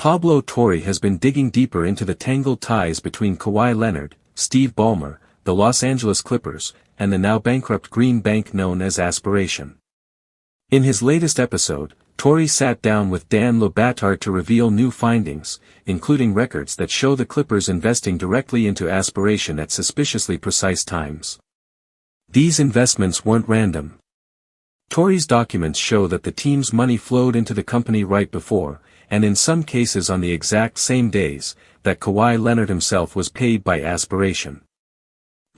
Pablo Torre has been digging deeper into the tangled ties between Kawhi Leonard, Steve Ballmer, the Los Angeles Clippers, and the now bankrupt Green Bank known as Aspiration. In his latest episode, Torre sat down with Dan Le Batard to reveal new findings, including records that show the Clippers investing directly into Aspiration at suspiciously precise times. These investments weren't random. Torre's documents show that the team's money flowed into the company right before, and in some cases on the exact same days, that Kawhi Leonard himself was paid by Aspiration.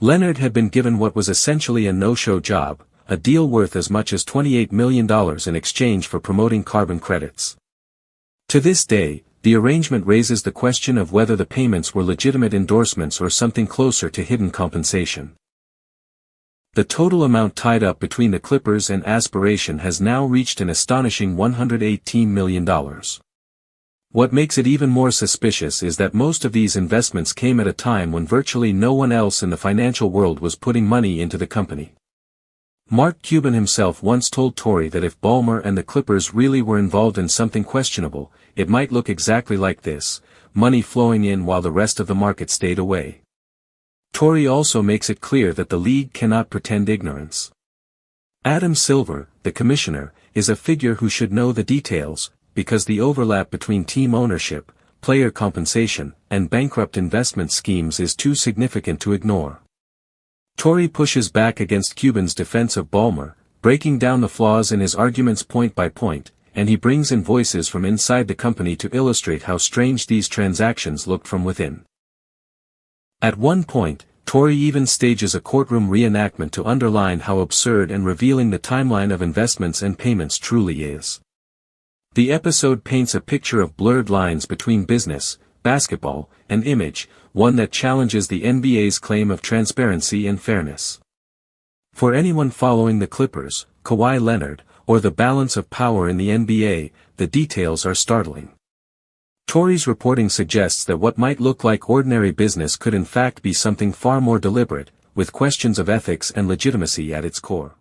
Leonard had been given what was essentially a no-show job, a deal worth as much as $28 million in exchange for promoting carbon credits. To this day, the arrangement raises the question of whether the payments were legitimate endorsements or something closer to hidden compensation. The total amount tied up between the Clippers and Aspiration has now reached an astonishing $118 million. What makes it even more suspicious is that most of these investments came at a time when virtually no one else in the financial world was putting money into the company. Mark Cuban himself once told Torre that if Ballmer and the Clippers really were involved in something questionable, it might look exactly like this, money flowing in while the rest of the market stayed away. Torre also makes it clear that the league cannot pretend ignorance. Adam Silver, the commissioner, is a figure who should know the details, because the overlap between team ownership, player compensation, and bankrupt investment schemes is too significant to ignore. Torre pushes back against Cuban's defense of Ballmer, breaking down the flaws in his arguments point by point, and he brings in voices from inside the company to illustrate how strange these transactions looked from within. At one point, Torre even stages a courtroom reenactment to underline how absurd and revealing the timeline of investments and payments truly is. The episode paints a picture of blurred lines between business, basketball, and image, one that challenges the NBA's claim of transparency and fairness. For anyone following the Clippers, Kawhi Leonard, or the balance of power in the NBA, the details are startling. Torre's reporting suggests that what might look like ordinary business could in fact be something far more deliberate, with questions of ethics and legitimacy at its core.